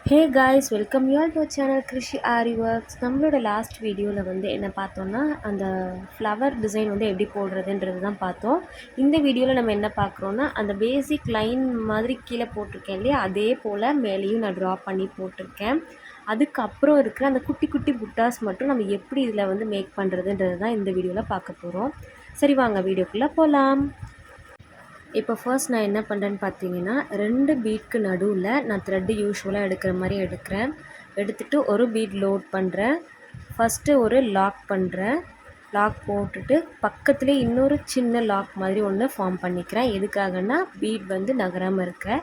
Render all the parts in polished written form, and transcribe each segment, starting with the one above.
Hey guys, welcome you all to channel Krishi aari works. நம்மளோட last வீடியோவில் வந்து என்ன பார்த்தோன்னா, அந்த ஃப்ளவர் டிசைன் வந்து எப்படி போடுறதுன்றது தான் பார்த்தோம். இந்த வீடியோவில் நம்ம என்ன பார்க்குறோன்னா, அந்த பேசிக் லைன் மாதிரி கீழே போட்டிருக்கேன் இல்லையா, அதே போல் மேலேயும் நான் ட்ரா பண்ணி போட்டிருக்கேன். அதுக்கப்புறம் இருக்கிற அந்த குட்டி குட்டி புட்டாஸ் மட்டும் நம்ம எப்படி இதில் வந்து மேக் பண்ணுறதுன்றது தான் இந்த வீடியோவில் பார்க்க போகிறோம். சரி, வாங்க வீடியோக்குள்ளே போகலாம். இப்போ ஃபர்ஸ்ட் நான் என்ன பண்ணுறேன்னு பார்த்தீங்கன்னா, 2 பீட்க்கு நடுவில் நான் த்ரெட்டு யூஷுவலாக எடுக்கிற மாதிரி எடுத்துகிட்டு ஒரு பீட் லோட் பண்ணுறேன். ஃபஸ்ட்டு ஒரு லாக் பண்ணுறேன். லாக் போட்டுட்டு பக்கத்துலேயே இன்னொரு சின்ன லாக் மாதிரி ஒன்று ஃபார்ம் பண்ணிக்கிறேன். எதுக்காகன்னா, பீட் வந்து நகராமல் இருக்க.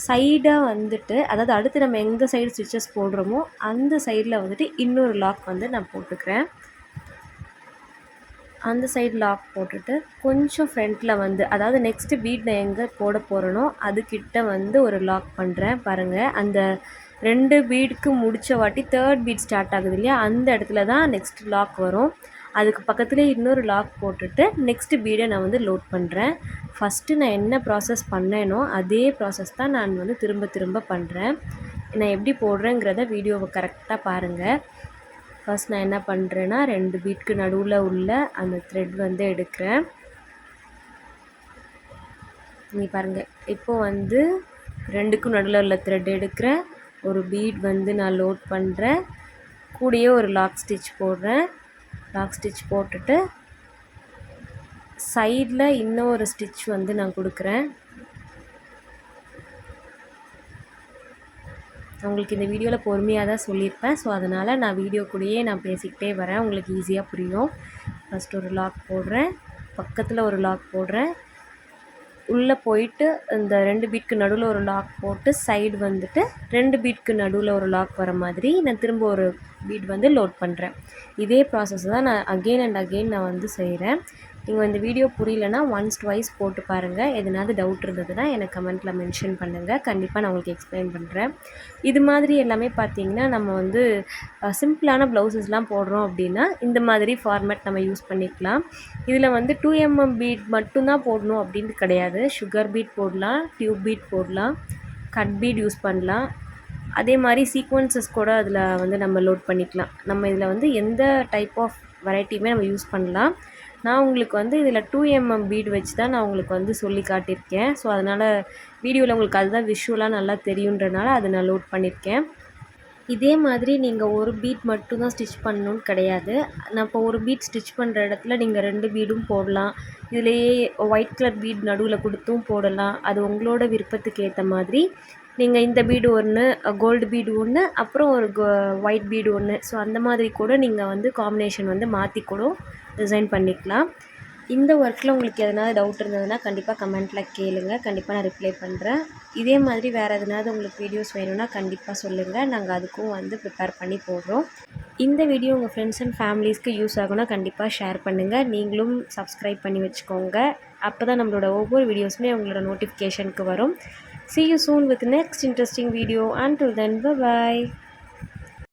சைடாக வந்துட்டு, அதாவது அடுத்து நம்ம எந்த சைடு ஸ்டிச்சஸ் போடுறோமோ அந்த சைடில் வந்துட்டு இன்னொரு லாக் வந்து நான் போட்டுக்கிறேன். அந்த சைடு லாக் போட்டுட்டு கொஞ்சம் ஃப்ரண்ட்டில் வந்து, அதாவது நெக்ஸ்ட்டு பீட் நான் எங்கே போட போகிறேனோ அதுக்கிட்ட வந்து ஒரு லாக் பண்ணுறேன். பாருங்கள், அந்த 2 பீடுக்கு முடித்த வாட்டி 3rd பீட் ஸ்டார்ட் ஆகுது இல்லையா, அந்த இடத்துல தான் நெக்ஸ்ட் லாக் வரும். அதுக்கு பக்கத்துலேயே இன்னொரு லாக் போட்டுட்டு நெக்ஸ்ட்டு பீடை நான் வந்து லோட் பண்ணுறேன். ஃபஸ்ட்டு நான் என்ன ப்ராசஸ் பண்ணேனோ அதே ப்ராசஸ் தான் நான் வந்து திரும்ப திரும்ப பண்ணுறேன். நான் எப்படி போடுறேங்கிறத வீடியோவை கரெக்டாக பாருங்கள். ஃபர்ஸ்ட் நான் என்ன பண்ணுறேன்னா, 2 பீட்க்கு நடுவில் உள்ள அந்த த்ரெட் வந்து எடுக்கிறேன். நீ பாருங்கள், இப்போது வந்து 2க்கும் நடுவில் உள்ள த்ரெட் எடுக்கிறேன். ஒரு பீட் வந்து நான் லோட் பண்ணுறேன். கூடயே ஒரு லாக் ஸ்டிச் போடுறேன். லாக் ஸ்டிச் போட்டுட்டு சைடில் இன்னொரு ஸ்டிச் வந்து நான் கொடுக்குறேன். உங்களுக்கு இந்த வீடியோவில் பொறுமையாக தான் சொல்லியிருப்பேன். ஸோ அதனால் நான் வீடியோ கூடயே நான் பேசிக்கிட்டே வரேன், உங்களுக்கு ஈஸியாக புரியும். ஃபஸ்ட் ஒரு லாக் போடுறேன், பக்கத்தில் ஒரு லாக் போடுறேன், உள்ளே போயிட்டு இந்த 2 பீட்க்கு நடுவில் ஒரு லாக் போட்டு சைடு வந்துட்டு 2 பீட்க்கு நடுவில் ஒரு லாக் வர மாதிரி நான் திரும்ப ஒரு பீட் வந்து லோட் பண்ணுறேன். இதே ப்ராசஸ் தான் நான் அகெயின் அண்ட் அகெயின் நான் வந்து செய்கிறேன். நீங்கள் இந்த வீடியோ புரியலன்னா ஒன்ஸ் ட்வைஸ் போட்டு பாருங்கள். எதனாவது டவுட் இருந்ததுன்னா எனக்கு கமெண்ட்டில் மென்ஷன் பண்ணுங்கள். கண்டிப்பாக நான் உங்களுக்கு எக்ஸ்பிளைன் பண்ணுறேன். இது மாதிரி எல்லாமே பார்த்தீங்கன்னா, நம்ம வந்து சிம்பிளான ப்ளவுசஸ்லாம் போடுறோம் அப்படின்னா இந்த மாதிரி ஃபார்மேட் நம்ம யூஸ் பண்ணிக்கலாம். இதில் வந்து 2mm பீட் மட்டும்தான் போடணும் அப்படின்ட்டு கிடையாது. சுகர் பீட் போடலாம், டியூப் பீட் போடலாம், கட் பீட் யூஸ் பண்ணலாம். அதே மாதிரி சீக்வன்சஸ் கூட அதில் வந்து நம்ம லோட் பண்ணிக்கலாம். நம்ம இதில் வந்து எந்த டைப் ஆஃப் வெரைட்டியுமே நம்ம யூஸ் பண்ணலாம். நான் உங்களுக்கு வந்து இதில் 2mm பீட் வச்சு தான் நான் உங்களுக்கு வந்து சொல்லி காட்டியிருக்கேன். ஸோ அதனால் வீடியோவில் உங்களுக்கு அதுதான் விஷுவலாக நல்லா தெரியுன்றனால அதை நான் லோட் பண்ணியிருக்கேன். இதே மாதிரி நீங்கள் ஒரு பீட் மட்டும்தான் ஸ்டிச் பண்ணணும்னு கிடையாது. நான் இப்போ ஒரு பீட் ஸ்டிச் பண்ணுற இடத்துல நீங்கள் 2 பீடும் போடலாம். இதிலேயே ஒயிட் கலர் பீட் நடுவில் கொடுத்தும் போடலாம். அது உங்களோட விருப்பத்துக்கு ஏற்ற மாதிரி நீங்கள் இந்த பீடு ஒன்று, கோல்டு பீடு ஒன்று, அப்புறம் ஒரு ஒயிட் பீடு ஒன்று, ஸோ அந்த மாதிரி கூட நீங்கள் வந்து காம்பினேஷன் வந்து மாற்றி கூட டிசைன் பண்ணிக்கலாம். இந்த ஒர்க்கில் உங்களுக்கு எதனாவது டவுட் இருந்ததுன்னா கண்டிப்பாக கமெண்ட்டில் கேளுங்க. கண்டிப்பாக நான் ரிப்ளை பண்ணுறேன். இதே மாதிரி வேறு எதனாவது உங்களுக்கு வீடியோஸ் வேணும்னா கண்டிப்பாக சொல்லுங்கள். நாங்கள் அதுக்கும் வந்து ப்ரிப்பேர் பண்ணி போடுறோம். இந்த வீடியோ உங்கள் ஃப்ரெண்ட்ஸ் அண்ட் ஃபேமிலிஸ்க்கு யூஸ் ஆகும்னா கண்டிப்பாக ஷேர் பண்ணுங்கள். நீங்களும் சப்ஸ்கிரைப் பண்ணி வச்சுக்கோங்க. அப்போ தான் நம்மளோட ஒவ்வொரு வீடியோஸுமே உங்களோட நோட்டிஃபிகேஷனுக்கு வரும். See you soon with next interesting video. Until then, bye bye.